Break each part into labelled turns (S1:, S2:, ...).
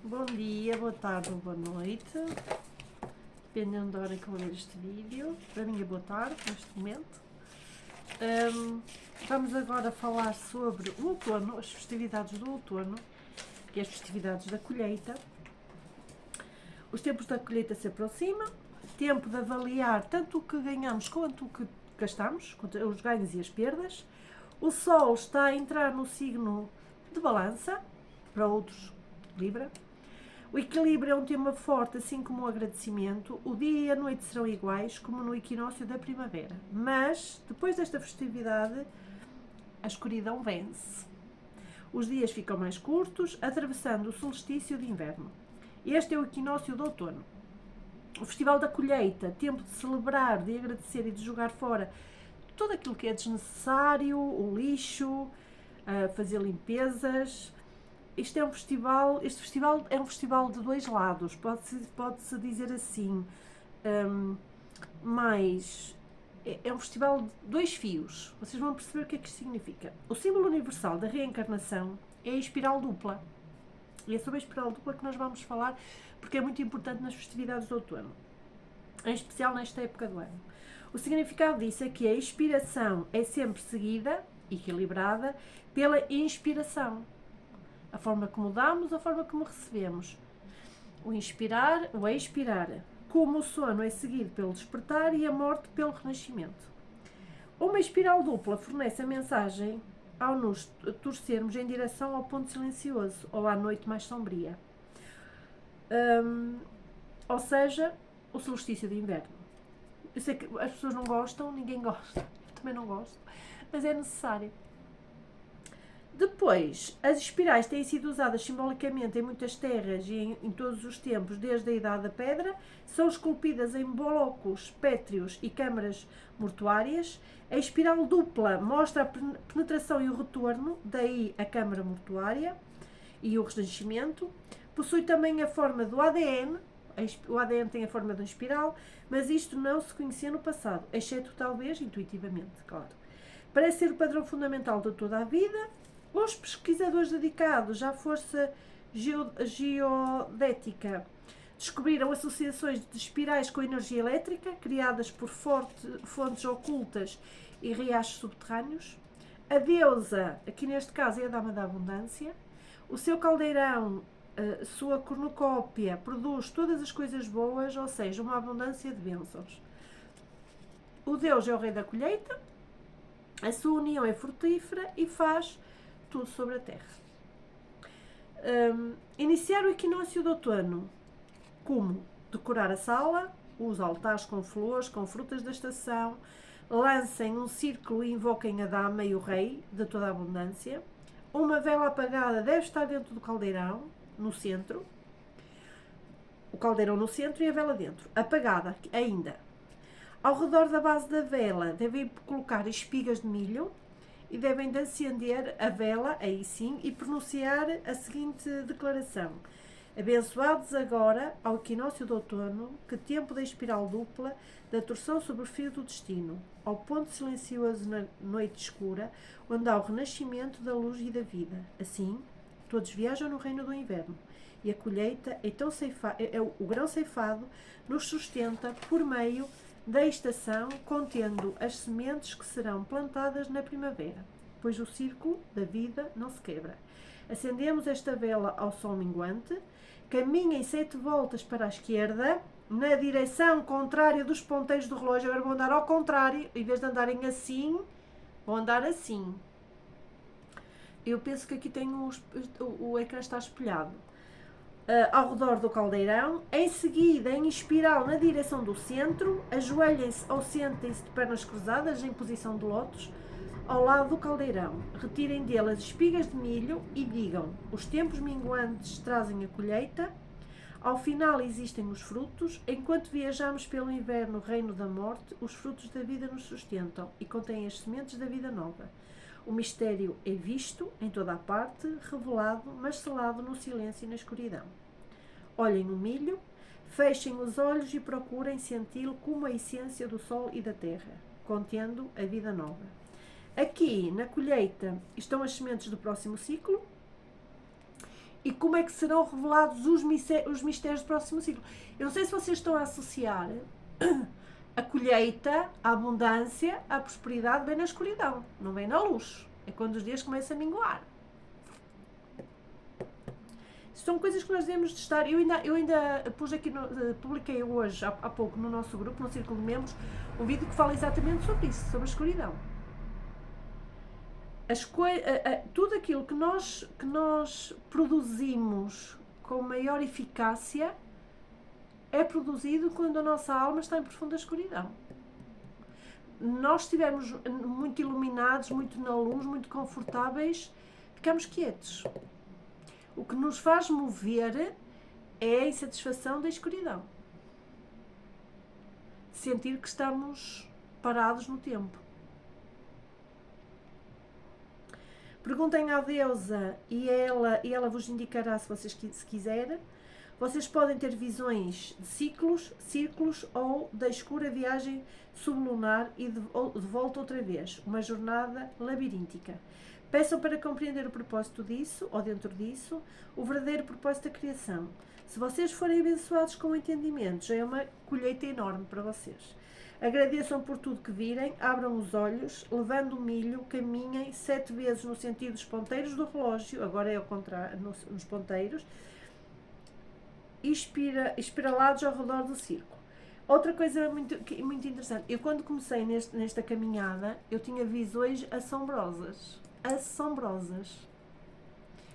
S1: Bom dia, boa tarde ou boa noite, dependendo da hora que eu ver este vídeo. Para mim é boa tarde, neste momento. Vamos agora falar sobre o outono, as festividades do outono e as festividades da colheita. Os tempos da colheita se aproximam, tempo de avaliar tanto o que ganhamos quanto o que gastamos, os ganhos e as perdas. O Sol está a entrar no signo de Balança, para outros Libra. O equilíbrio é um tema forte, assim como o agradecimento. O dia e a noite serão iguais, como no equinócio da primavera. Mas, depois desta festividade, a escuridão vence. Os dias ficam mais curtos, atravessando o solstício de inverno. Este é o equinócio de outono. O Festival da Colheita, tempo de celebrar, de agradecer e de jogar fora tudo aquilo que é desnecessário, o lixo, fazer limpezas. Este festival é um festival de dois lados, pode-se dizer assim, mas é um festival de dois fios. Vocês vão perceber o que é que isto significa. O símbolo universal da reencarnação é a espiral dupla. E é sobre a espiral dupla que nós vamos falar, porque é muito importante nas festividades de outono, em especial nesta época do ano. O significado disso é que a expiração é sempre seguida, equilibrada, pela inspiração. A forma como damos, a forma como recebemos. O inspirar, o expirar. Como o sono é seguido pelo despertar e a morte pelo renascimento. Uma espiral dupla fornece a mensagem ao nos torcermos em direção ao ponto silencioso ou à noite mais sombria. Ou seja, o solstício de inverno. Eu sei que as pessoas não gostam, ninguém gosta, eu também não gosto, mas é necessário. Depois, as espirais têm sido usadas simbolicamente em muitas terras e em todos os tempos, desde a Idade da Pedra, são esculpidas em blocos pétreos e câmaras mortuárias. A espiral dupla mostra a penetração e o retorno, daí a câmara mortuária e o renascimento. Possui também a forma do ADN, o ADN tem a forma de uma espiral, mas isto não se conhecia no passado, exceto talvez intuitivamente, claro. Parece ser o padrão fundamental de toda a vida. Os pesquisadores dedicados à força geodética descobriram associações de espirais com energia elétrica, criadas por fontes ocultas e riachos subterrâneos. A deusa, aqui neste caso é a Dama da Abundância, o seu caldeirão, sua cornucópia, produz todas as coisas boas, ou seja, uma abundância de bênçãos. O Deus é o rei da colheita, a sua união é frutífera e faz tudo sobre a terra. Iniciar o equinócio de outono. Como? Decorar a sala, os altares com flores, com frutas da estação, lancem um círculo e invoquem a dama e o rei de toda a abundância. Uma vela apagada deve estar dentro do caldeirão, no centro. O caldeirão no centro e a vela dentro. Apagada ainda. Ao redor da base da vela devem colocar espigas de milho e devem de acender a vela, aí sim, e pronunciar a seguinte declaração: abençoados agora, ao equinócio de outono, que tempo da espiral dupla, da torção sobre o fio do destino, ao ponto silencioso na noite escura, onde há o renascimento da luz e da vida. Assim, todos viajam no reino do inverno, e a colheita o grão ceifado nos sustenta por meio da estação, contendo as sementes que serão plantadas na primavera, pois o círculo da vida não se quebra. Acendemos esta vela ao sol minguante, caminhem 7 voltas para a esquerda, na direção contrária dos ponteiros do relógio. Agora vão andar ao contrário, em vez de andarem assim, vão andar assim. Eu penso que aqui tem o ecrã está espelhado. Ao redor do caldeirão, em seguida em espiral na direção do centro, ajoelhem-se ou sentem-se de pernas cruzadas em posição de lótus ao lado do caldeirão, retirem dele as espigas de milho e digam: os tempos minguantes trazem a colheita, ao final existem os frutos, enquanto viajamos pelo inverno reino da morte, os frutos da vida nos sustentam e contêm as sementes da vida nova. O mistério é visto em toda a parte, revelado, mas selado no silêncio e na escuridão. Olhem o milho, fechem os olhos e procurem senti-lo como a essência do sol e da terra, contendo a vida nova. Aqui, na colheita, estão as sementes do próximo ciclo e como é que serão revelados os mistérios do próximo ciclo. Eu não sei se vocês estão a associar a colheita, a abundância, a prosperidade vem na escuridão, não vem na luz. É quando os dias começam a minguar. São coisas que nós devemos testar. Eu ainda pus aqui, publiquei hoje, há pouco, no nosso grupo, no Círculo de Membros, um vídeo que fala exatamente sobre isso, sobre a escuridão. Tudo aquilo que nós produzimos com maior eficácia é produzido quando a nossa alma está em profunda escuridão. Nós estivermos muito iluminados, muito na luz, muito confortáveis, ficamos quietos. O que nos faz mover é a insatisfação da escuridão. Sentir que estamos parados no tempo. Perguntem à deusa e ela vos indicará se quiser. Vocês podem ter visões de círculos ou da escura viagem sublunar e de volta outra vez. Uma jornada labiríntica. Peçam para compreender o propósito disso, ou dentro disso, o verdadeiro propósito da criação. Se vocês forem abençoados com o entendimento, já é uma colheita enorme para vocês. Agradeçam por tudo que virem, abram os olhos, levando o milho, caminhem 7 vezes no sentido dos ponteiros do relógio, agora é ao contrário, nos ponteiros, e espiralados ao redor do círculo. Outra coisa muito interessante, eu quando comecei nesta caminhada, eu tinha visões assombrosas.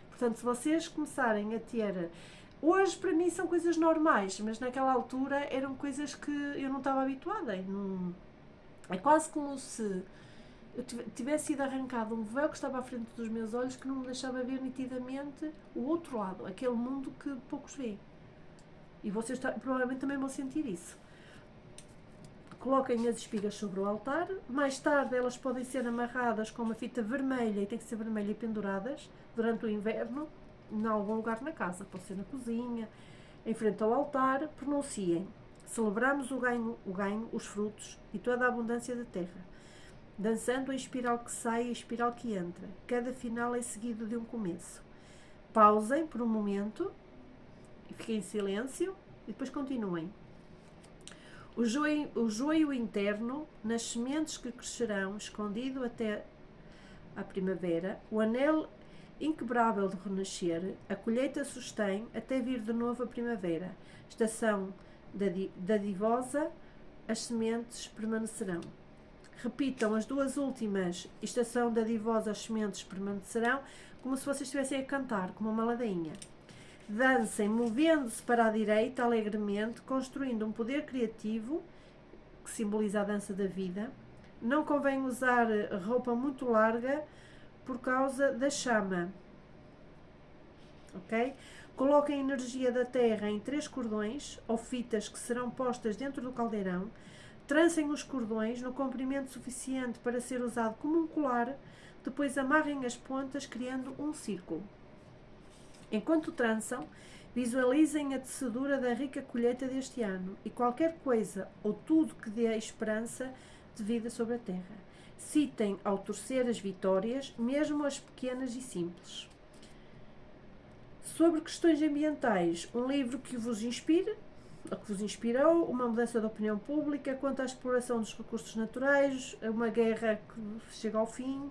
S1: Portanto, se vocês começarem a ter... Hoje, para mim, são coisas normais, mas naquela altura eram coisas que eu não estava habituada. É quase como se eu tivesse sido arrancado um véu que estava à frente dos meus olhos que não me deixava ver nitidamente o outro lado, aquele mundo que poucos veem. E vocês provavelmente também vão sentir isso. Coloquem as espigas sobre o altar. Mais tarde elas podem ser amarradas com uma fita vermelha, e tem que ser vermelha, e penduradas durante o inverno em algum lugar na casa, pode ser na cozinha, em frente ao altar. Pronunciem: celebramos o ganho, os frutos e toda a abundância da terra, dançando a espiral que sai e a espiral que entra. Cada final é seguido de um começo. Pausem por um momento e fiquem em silêncio e depois continuem. O joio interno, nas sementes que crescerão, escondido até à primavera, o anel inquebrável de renascer, a colheita sustém até vir de novo a primavera. Estação dadivosa, as sementes permanecerão. Repitam as duas últimas: estação dadivosa, as sementes permanecerão, como se vocês estivessem a cantar, como uma ladainha. Dancem, movendo-se para a direita alegremente, construindo um poder criativo, que simboliza a dança da vida. Não convém usar roupa muito larga por causa da chama. Ok? Coloquem a energia da terra em 3 cordões ou fitas que serão postas dentro do caldeirão. Trancem os cordões no comprimento suficiente para ser usado como um colar. Depois amarrem as pontas, criando um círculo. Enquanto trançam, visualizem a tecedura da rica colheita deste ano e qualquer coisa ou tudo que dê esperança de vida sobre a terra. Citem ao torcer as vitórias, mesmo as pequenas e simples. Sobre questões ambientais, um livro que vos inspire, ou que vos inspirou, uma mudança de opinião pública quanto à exploração dos recursos naturais, uma guerra que chega ao fim,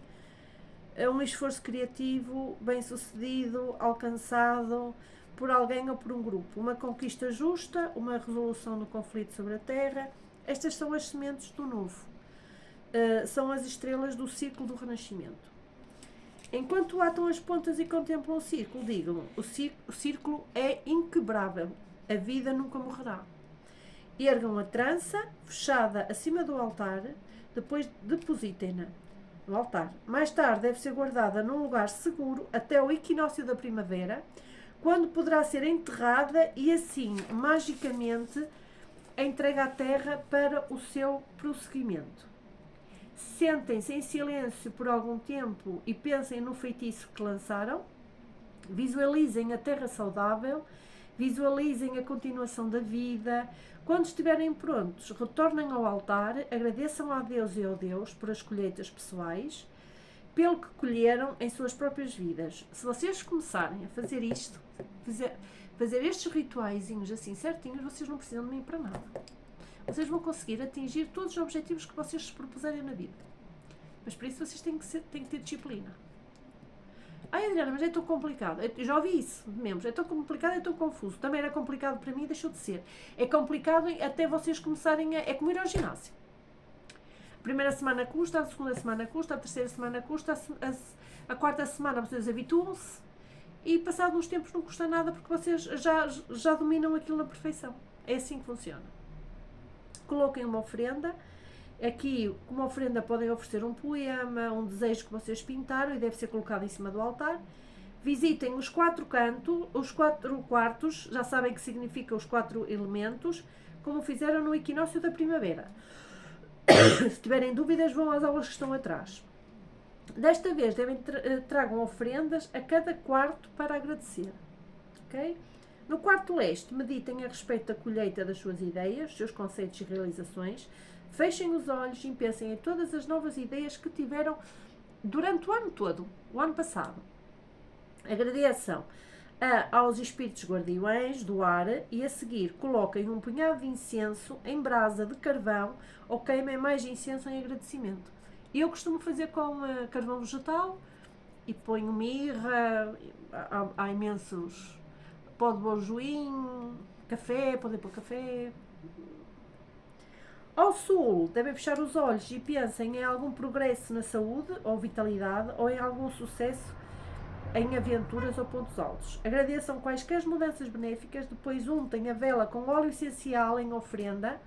S1: um esforço criativo, bem-sucedido, alcançado por alguém ou por um grupo, uma conquista justa, uma resolução do conflito sobre a Terra. Estas são as sementes do novo. São as estrelas do ciclo do renascimento. Enquanto atam as pontas e contemplam o círculo, digam: o círculo é inquebrável, a vida nunca morrerá. Ergam a trança fechada acima do altar, depois depositem-na no altar. Mais tarde deve ser guardada num lugar seguro até o equinócio da primavera, quando poderá ser enterrada e assim, magicamente, entregue à terra para o seu prosseguimento. Sentem-se em silêncio por algum tempo e pensem no feitiço que lançaram. Visualizem a terra saudável, visualizem a continuação da vida. Quando estiverem prontos, retornem ao altar, agradeçam a Deus e ao Deus por as colheitas pessoais, pelo que colheram em suas próprias vidas. Se vocês começarem a fazer isto, fazer estes rituaizinhos assim certinhos, vocês não precisam de mim para nada. Vocês vão conseguir atingir todos os objetivos que vocês se propuserem na vida. Mas para isso vocês têm que ter disciplina. Ai, Adriana, mas é tão complicado. Eu já ouvi isso de membros. É tão complicado, é tão confuso. Também era complicado para mim e deixou de ser. É complicado até vocês começarem a... É como ir ao ginásio. A primeira semana custa, a segunda semana custa, a terceira semana custa, a quarta semana vocês habituam-se e passado uns tempos não custa nada porque vocês já dominam aquilo na perfeição. É assim que funciona. Coloquem uma oferenda. Aqui, como oferenda, podem oferecer um poema, um desejo que vocês pintaram e deve ser colocado em cima do altar. Visitem os 4 cantos, os 4 quartos, já sabem que significa os 4 elementos, como fizeram no equinócio da primavera. Se tiverem dúvidas, vão às aulas que estão atrás. Desta vez, tragam oferendas a cada quarto para agradecer. Okay? No quarto leste, meditem a respeito da colheita das suas ideias, seus conceitos e realizações. Fechem os olhos e pensem em todas as novas ideias que tiveram durante o ano todo, o ano passado. Agradeçam aos espíritos guardiões do ar e a seguir coloquem um punhado de incenso em brasa de carvão ou queimem mais incenso em agradecimento. Eu costumo fazer com carvão vegetal e ponho mirra, há imensos pó de bojoim, café, podem pôr café. Ao sul, devem fechar os olhos e pensem em algum progresso na saúde ou vitalidade ou em algum sucesso em aventuras ou pontos altos. Agradeçam quaisquer mudanças benéficas, depois untem a vela com óleo essencial em oferenda,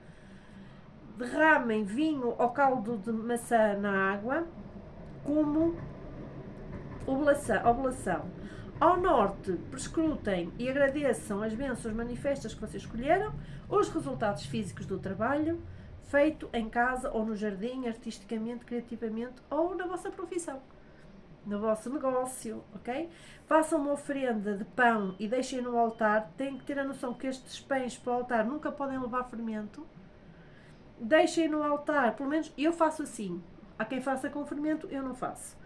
S1: derramem vinho ou caldo de maçã na água, como oblação. Ao norte, prescrutem e agradeçam as bênçãos manifestas que vocês escolheram, os resultados físicos do trabalho, feito em casa ou no jardim, artisticamente, criativamente ou na vossa profissão, no vosso negócio, ok? Façam uma oferenda de pão e deixem no altar. Têm que ter a noção que estes pães para o altar nunca podem levar fermento. Deixem no altar, pelo menos eu faço assim. Há quem faça com fermento, eu não faço.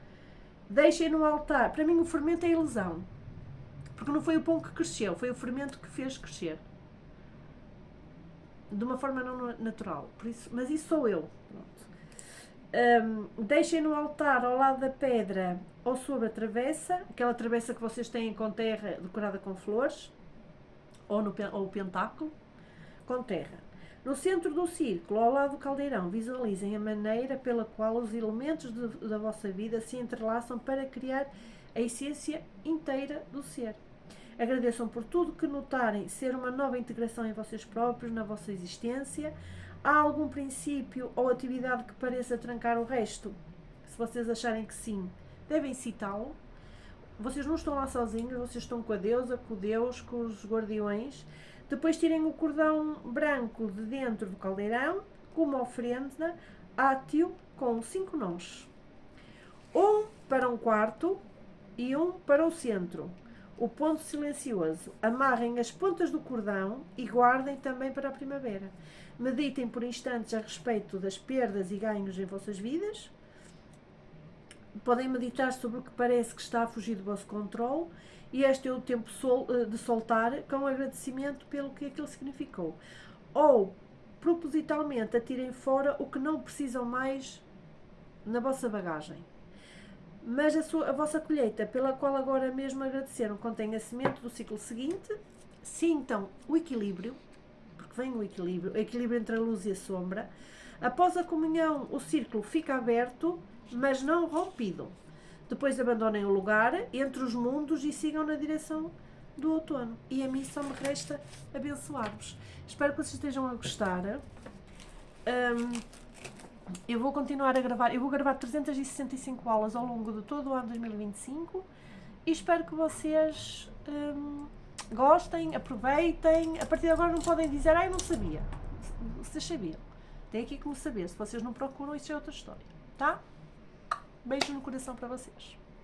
S1: Deixem no altar. Para mim o fermento é ilusão, porque não foi o pão que cresceu, foi o fermento que fez crescer. De uma forma não natural, por isso, mas isso sou eu. Deixem no altar ao lado da pedra ou sobre a travessa, aquela travessa que vocês têm com terra decorada com flores, ou o pentáculo, com terra. No centro do círculo, ao lado do caldeirão, visualizem a maneira pela qual os elementos da vossa vida se entrelaçam para criar a essência inteira do ser. Agradeçam por tudo que notarem ser uma nova integração em vocês próprios, na vossa existência. Há algum princípio ou atividade que pareça trancar o resto? Se vocês acharem que sim, devem citá-lo. Vocês não estão lá sozinhos, vocês estão com a deusa, com o Deus, com os guardiões. Depois tirem o cordão branco de dentro do caldeirão, com uma oferenda átio com 5 nós. Um para um quarto e um para o centro. O ponto silencioso. Amarrem as pontas do cordão e guardem também para a primavera. Meditem por instantes a respeito das perdas e ganhos em vossas vidas. Podem meditar sobre o que parece que está a fugir do vosso controle. E este é o tempo de soltar com agradecimento pelo que aquilo significou. Ou, propositalmente, atirem fora o que não precisam mais na vossa bagagem. Mas a vossa colheita, pela qual agora mesmo agradeceram, contém a semente do ciclo seguinte. Sintam o equilíbrio, porque vem o equilíbrio entre a luz e a sombra. Após a comunhão, o círculo fica aberto, mas não rompido. Depois abandonem o lugar entre os mundos e sigam na direção do outono. E a mim só me resta abençoar-vos. Espero que vocês estejam a gostar. Eu vou continuar a gravar. Eu vou gravar 365 aulas ao longo de todo o ano 2025 e espero que vocês gostem, aproveitem. A partir de agora não podem dizer, eu não sabia. Vocês sabiam. Tem aqui como saber. Se vocês não procuram, isso é outra história. Tá? Beijo no coração para vocês.